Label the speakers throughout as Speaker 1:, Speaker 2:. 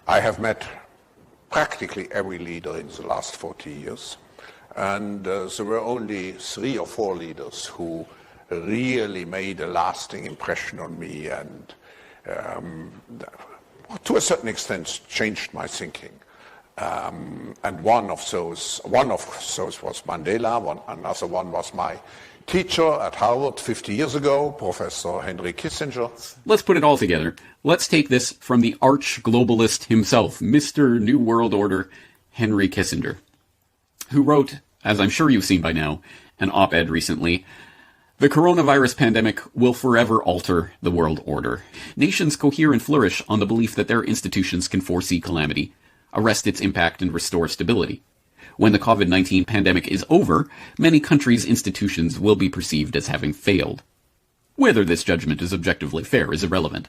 Speaker 1: I have met practically every leader in the last 40 years, and there were only 3 or 4 leaders who really made a lasting impression on me and to a certain extent changed my thinking. And one of those was Mandela, another one was my teacher at Harvard 50 years ago, Professor Henry Kissinger.
Speaker 2: Let's put it all together. Let's take this from the arch-globalist himself, Mr. New World Order, Henry Kissinger, who wrote, as I'm sure you've seen by now, an op-ed recently, "The coronavirus pandemic will forever alter the world order. Nations cohere and flourish on the belief that their institutions can foresee calamity, arrest its impact, and restore stability. When the COVID-19 pandemic is over, many countries' institutions will be perceived as having failed. Whether this judgment is objectively fair is irrelevant.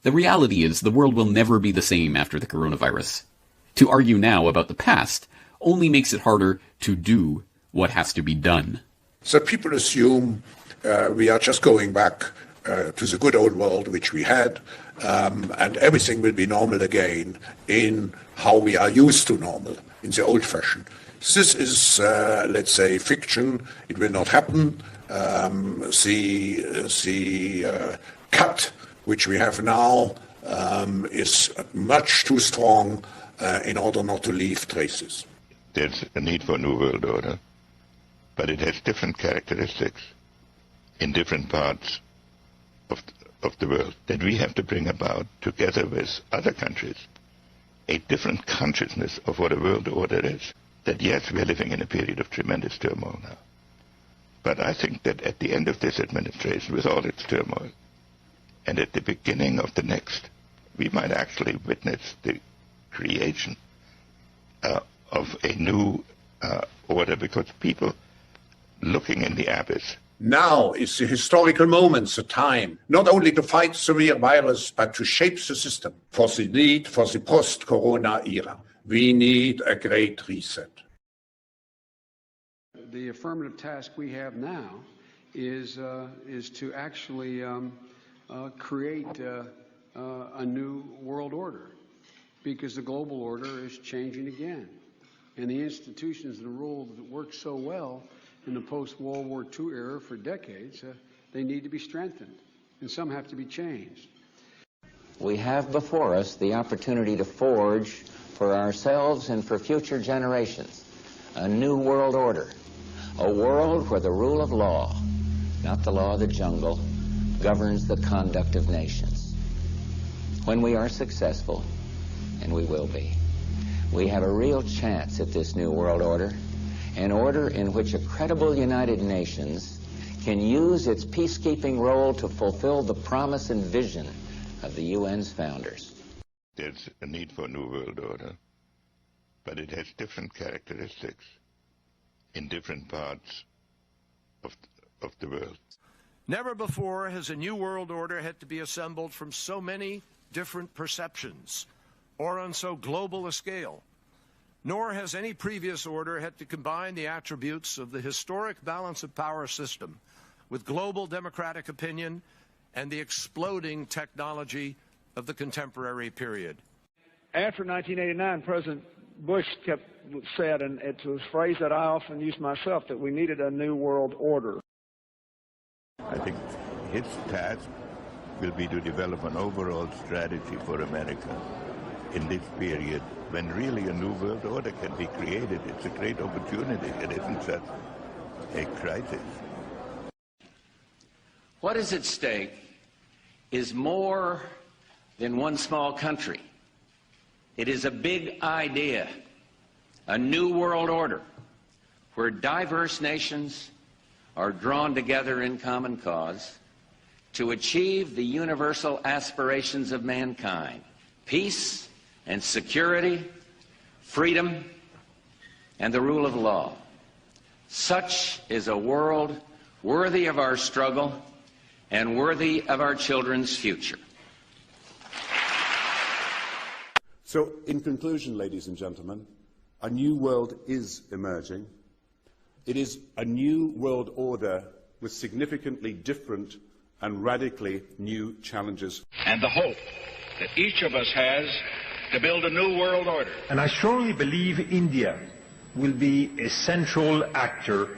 Speaker 2: The reality is the world will never be the same after the coronavirus. To argue now about the past only makes it harder to do what has to be done."
Speaker 1: So people assume we are just going back to the good old world which we had, and everything will be normal again in how we are used to normal, in the old fashion. This is, let's say, fiction. It will not happen. The cut which we have now is much too strong in order not to leave traces.
Speaker 3: There's a need for a new world order, but it has different characteristics in different parts of the world that we have to bring about together with other countries. A different consciousness of what a world order is. That yes, we are living in a period of tremendous turmoil now. But I think that at the end of this administration, with all its turmoil, and at the beginning of the next, we might actually witness the creation of a new order, because people looking in the abyss.
Speaker 1: Now is the historical moment, the time, not only to fight severe virus, but to shape the system for the need for the post-corona era. We need a great reset.
Speaker 4: The affirmative task we have now is to actually create a new world order, because the global order is changing again. And the institutions and the rules that worked so well in the post-World War II era for decades, they need to be strengthened, and some have to be changed.
Speaker 5: We have before us the opportunity to forge for ourselves and for future generations a new world order, a world where the rule of law, not the law of the jungle, governs the conduct of nations. When we are successful, and we will be, we have a real chance at this new world order, an order in which a credible United Nations can use its peacekeeping role to fulfill the promise and vision of the UN's founders.
Speaker 3: There's a need for a new world order, but it has different characteristics in different parts of the world.
Speaker 6: Never before has a new world order had to be assembled from so many different perceptions or on so global a scale. Nor has any previous order had to combine the attributes of the historic balance of power system with global democratic opinion and the exploding technology of the contemporary period.
Speaker 7: After 1989, President Bush said, and it's a phrase that I often use myself, that we needed a new world order.
Speaker 3: I think his task will be to develop an overall strategy for America in this period when really a new world order can be created. It's a great opportunity. It isn't just a crisis.
Speaker 5: What is at stake is more than one small country. It is a big idea, a new world order, where diverse nations are drawn together in common cause to achieve the universal aspirations of mankind: peace and security, freedom, and the rule of law. Such is a world worthy of our struggle and worthy of our children's future.
Speaker 8: So, in conclusion, ladies and gentlemen, a new world is emerging. It is a new world order with significantly different and radically new challenges.
Speaker 9: And the hope that each of us has
Speaker 5: to build a new world order.
Speaker 9: And I strongly believe India will be a central actor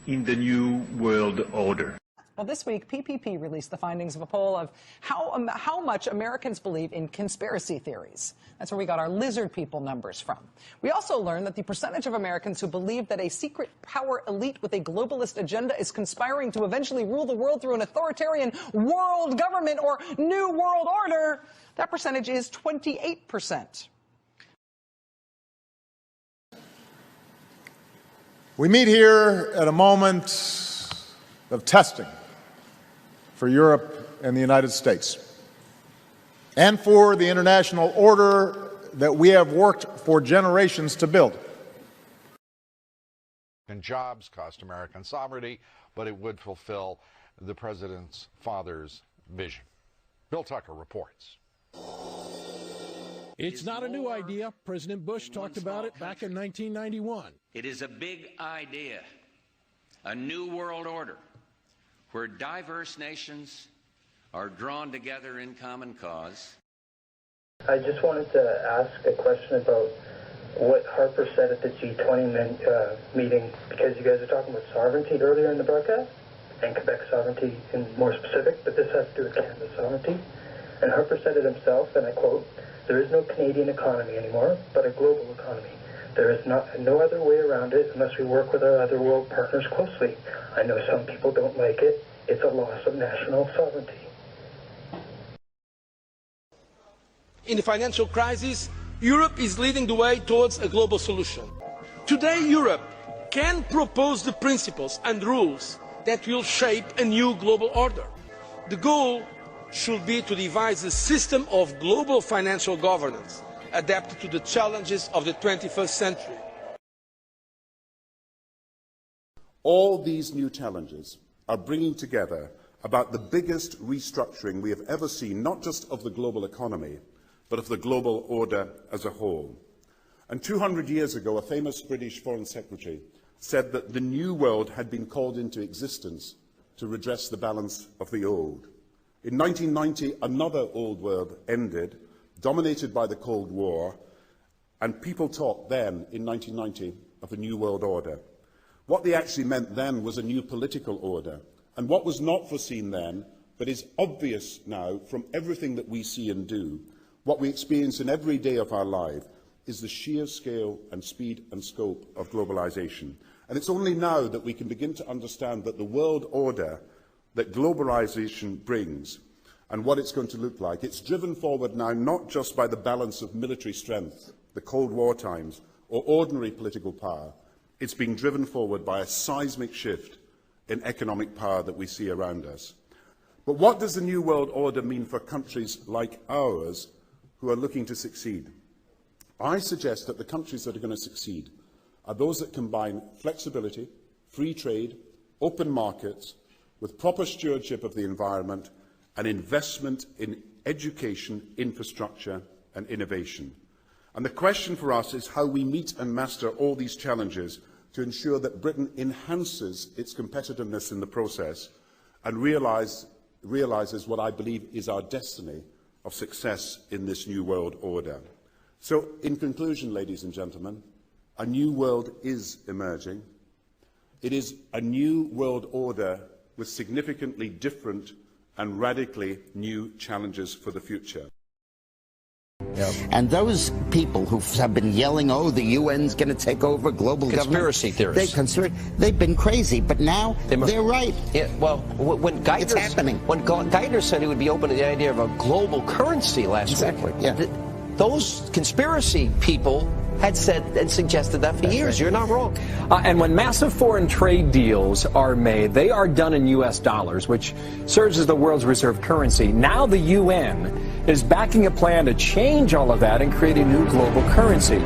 Speaker 9: in the new world order.
Speaker 10: Well, this week, PPP released the findings of a poll of how much Americans believe in conspiracy theories. That's where we got our lizard people numbers from. We also learned that the percentage of Americans who believe that a secret power elite with a globalist agenda is conspiring to eventually rule the world through an authoritarian world government or new world order, that percentage is 28%.
Speaker 11: We meet here at a moment of testing for Europe and the United States, and for the international order that we have worked for generations to build.
Speaker 12: And jobs cost American sovereignty, but it would fulfill the president's father's vision. Bill Tucker reports.
Speaker 13: It's not a new idea. President Bush talked about it back in 1991.
Speaker 5: It is a big idea, a new world order, where diverse nations are drawn together in common cause.
Speaker 14: I just wanted to ask a question about what Harper said at the G20 meeting, because you guys are talking about sovereignty earlier in the broadcast, and Quebec sovereignty in more specific, but this has to do with Canada's sovereignty. And Harper said it himself, and I quote, "There is no Canadian economy anymore, but a global economy. There is no other way around it unless we work with our other world partners closely. I know some people don't like it. It's a loss of national sovereignty."
Speaker 15: In the financial crisis, Europe is leading the way towards a global solution. Today, Europe can propose the principles and rules that will shape a new global order. The goal should be to devise a system of global financial governance adapted to the challenges of the 21st century.
Speaker 8: All these new challenges are bringing together about the biggest restructuring we have ever seen, not just of the global economy, but of the global order as a whole. And 200 years ago, a famous British Foreign Secretary said that the new world had been called into existence to redress the balance of the old. In 1990, another old world ended, dominated by the Cold War, and people talked then, in 1990, of a new world order. What they actually meant then was a new political order. And what was not foreseen then, but is obvious now from everything that we see and do, what we experience in every day of our life, is the sheer scale and speed and scope of globalization. And it's only now that we can begin to understand that the world order that globalization brings and what it's going to look like, it's driven forward now not just by the balance of military strength, the Cold War times, or ordinary political power. It's being driven forward by a seismic shift in economic power that we see around us. But what does the New World Order mean for countries like ours who are looking to succeed? I suggest that the countries that are going to succeed are those that combine flexibility, free trade, open markets, with proper stewardship of the environment and investment in education, infrastructure and innovation. And the question for us is how we meet and master all these challenges to ensure that Britain enhances its competitiveness in the process and realises what I believe is our destiny of success in this new world order. So, in conclusion, ladies and gentlemen, a new world is emerging. It is a new world order with significantly different and radically new challenges for the future.
Speaker 16: Yep. And those people who have been yelling, "Oh, the UN's going to take over global
Speaker 17: conspiracy
Speaker 16: government,"
Speaker 17: theorists.
Speaker 16: They've been crazy, but now they're right.
Speaker 17: Yeah, well, when Geithner,
Speaker 16: it's happening.
Speaker 17: When Geithner said he would be open to the idea of a global currency last week,
Speaker 16: yeah.
Speaker 17: Those conspiracy people had said and suggested that for years. Right. You're not wrong.
Speaker 18: And when massive foreign trade deals are made, they are done in U.S. dollars, which serves as the world's reserve currency. Now the UN is backing a plan to change all of that and create a new global currency.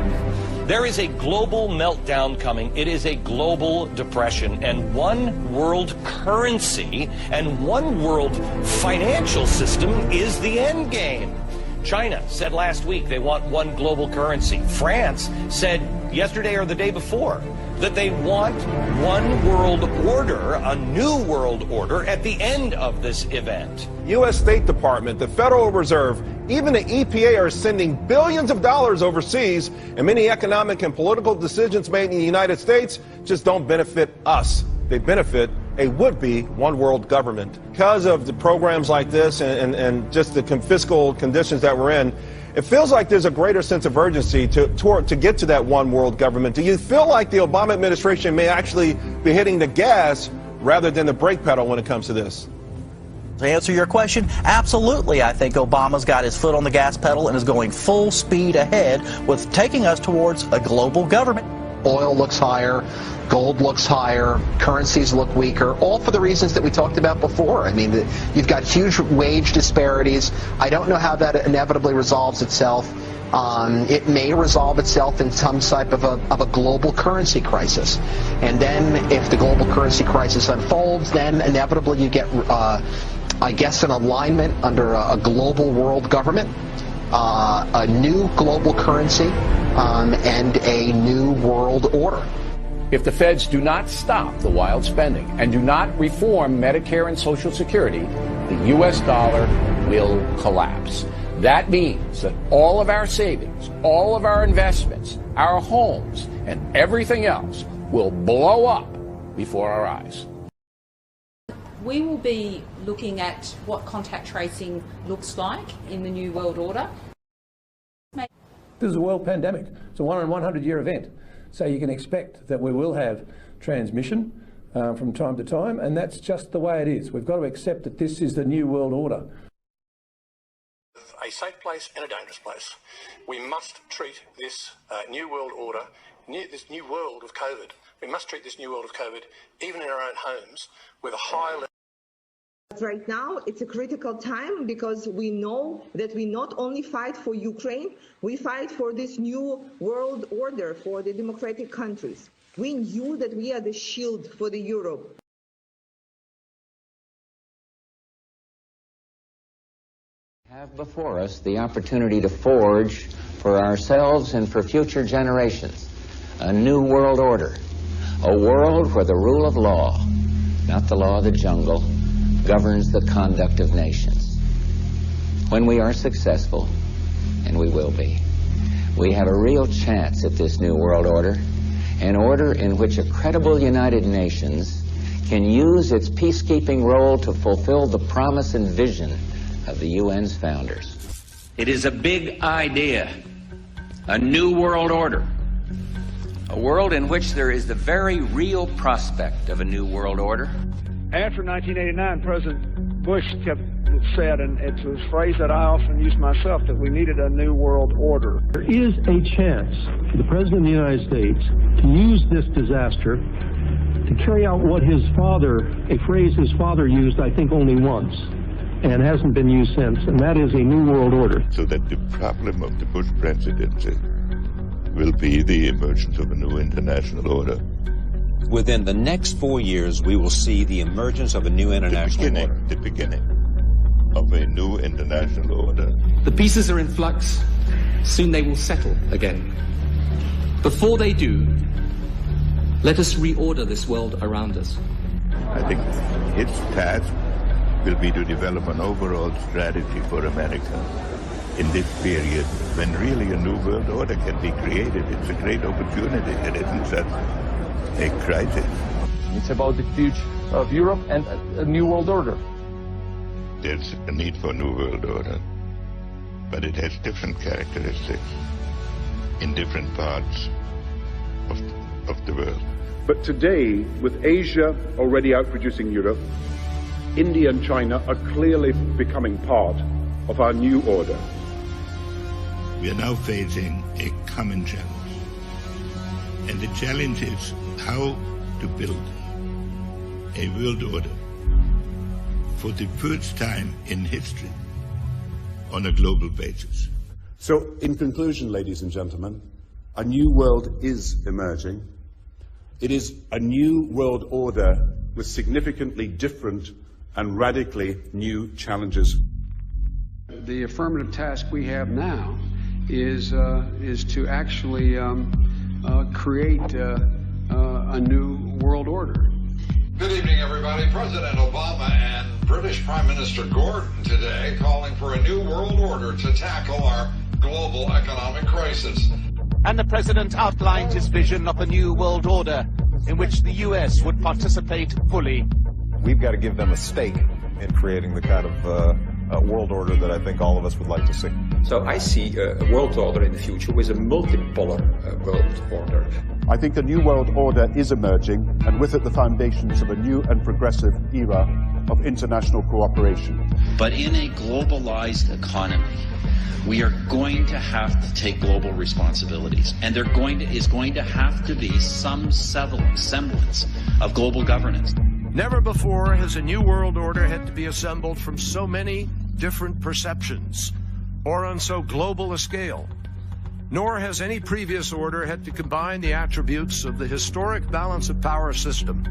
Speaker 19: There is a global meltdown coming. It is a global depression. And one world currency and one world financial system is the end game. China said last week they want one global currency. France said yesterday or the day before, that they want one world order, a new world order, at the end of this event.
Speaker 20: U.S. State Department, the Federal Reserve, even the EPA are sending billions of dollars overseas, and many economic and political decisions made in the United States just don't benefit us. They benefit a would-be one world government. Because of the programs like this and just the fiscal conditions that we're in, it feels like there's a greater sense of urgency to get to that one world government. Do you feel like the Obama administration may actually be hitting the gas rather than the brake pedal when it comes to this?
Speaker 21: To answer your question, absolutely. I think Obama's got his foot on the gas pedal and is going full speed ahead with taking us towards a global government.
Speaker 22: Oil looks higher, gold looks higher, currencies look weaker, all for the reasons that we talked about before. I mean, you've got huge wage disparities. I don't know how that inevitably resolves itself. It may resolve itself in some type of a global currency crisis. And then if the global currency crisis unfolds, then inevitably you get, I guess, an alignment under a global world government, a new global currency, and a new world order.
Speaker 23: If the feds do not stop the wild spending and do not reform Medicare and Social Security, the U.S. dollar will collapse. That means that all of our savings, all of our investments, our homes, and everything else will blow up before our eyes.
Speaker 24: We will be looking at what contact tracing looks like in the New World Order.
Speaker 25: This is a world pandemic. It's a 1 in 100-year event. So you can expect that we will have transmission from time to time, and that's just the way it is. We've got to accept that this is the New World Order.
Speaker 26: A safe place and a dangerous place. We must treat this New World Order, this new world of COVID, we must treat this new world of COVID, even in our own homes, with a high level.
Speaker 27: Right now, it's a critical time because we know that we not only fight for Ukraine, we fight for this new world order for the democratic countries. We knew that we are the shield for the Europe.
Speaker 28: We have before us the opportunity to forge for ourselves and for future generations a new world order, a world where the rule of law, not the law of the jungle, governs the conduct of nations. When we are successful, and we will be, we have a real chance at this new world order, an order in which a credible United Nations can use its peacekeeping role to fulfill the promise and vision of the UN's founders.
Speaker 5: It is a big idea, a new world order, a world in which there is the very real prospect of a new world order.
Speaker 7: After 1989, President Bush said, and it's a phrase that I often use myself, that we needed a new world order.
Speaker 29: There is a chance for the President of the United States to use this disaster to carry out what his father, a phrase his father used, I think, only once, and hasn't been used since, and that is a new world order.
Speaker 3: So that the problem of the Bush presidency will be the emergence of a new international order.
Speaker 30: Within the next 4 years, we will see the emergence of a new international order.
Speaker 3: The beginning of a new international order.
Speaker 31: The pieces are in flux. Soon they will settle again. Before they do, let us reorder this world around us.
Speaker 3: I think its task will be to develop an overall strategy for America in this period when really a new world order can be created. It's a great opportunity. It isn't such a crisis.
Speaker 25: It's about the future of Europe and a new world order.
Speaker 3: There's a need for a new world order, but it has different characteristics in different parts of the world.
Speaker 32: But today, with Asia already outproducing Europe, India and China are clearly becoming part of our new order.
Speaker 3: We are now facing a common challenge. And the challenge is how to build a world order for the first time in history on a global basis.
Speaker 8: So, in conclusion, ladies and gentlemen, a new world is emerging. It is a new world order with significantly different and radically new challenges.
Speaker 4: The affirmative task we have now is to actually create a new world order.
Speaker 1: Good evening, everybody. President Obama and British Prime Minister Gordon today calling for a new world order to tackle our global economic crisis.
Speaker 2: And the president outlined his vision of a new world order in which the U.S. would participate fully.
Speaker 20: We've got to give them a stake in creating the kind of world order that I think all of us would like to see.
Speaker 6: So I see a world order in the future with a multipolar world order.
Speaker 8: I think a new world order is emerging, and with it the foundations of a new and progressive era of international cooperation.
Speaker 9: But in a globalized economy, we are going to have to take global responsibilities, and there is going to have to be some semblance of global governance.
Speaker 10: Never before has a new world order had to be assembled from so many different perceptions or on so global a scale. Nor has any previous order had to combine the attributes of the historic balance of power system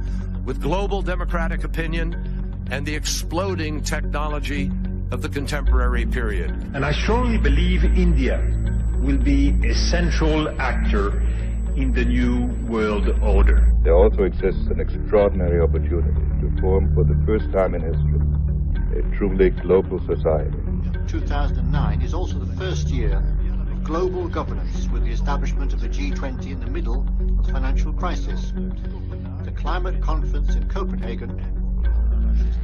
Speaker 10: with global democratic opinion and the exploding technology of the contemporary period.
Speaker 11: And I strongly believe India will be a central actor in the new world order.
Speaker 12: There also exists an extraordinary opportunity to form for the first time in history a truly global society.
Speaker 13: 2009 is also the first year of global governance, with the establishment of the G20 in the middle of the financial crisis. The climate conference in Copenhagen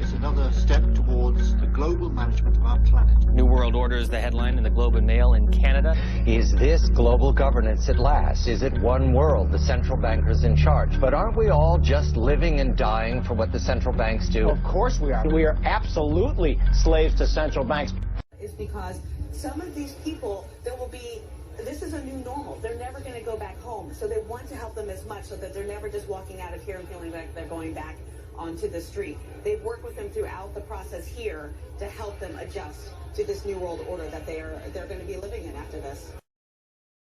Speaker 13: is another step towards the global management of our planet.
Speaker 14: New World Order is the headline in the Globe and Mail in Canada.
Speaker 15: Is this global governance at last? Is it one world, the central bankers in charge? But aren't we all just living and dying for what the central banks do?
Speaker 21: Of course we are. We are absolutely slaves to central banks.
Speaker 16: Is because some of these people, this is a new normal. They're never going to go back home. So they want to help them as much so that they're never just walking out of here and feeling like they're going back onto the street. They've worked with them throughout the process here to help them adjust to this new world order that they're going to be living in after this.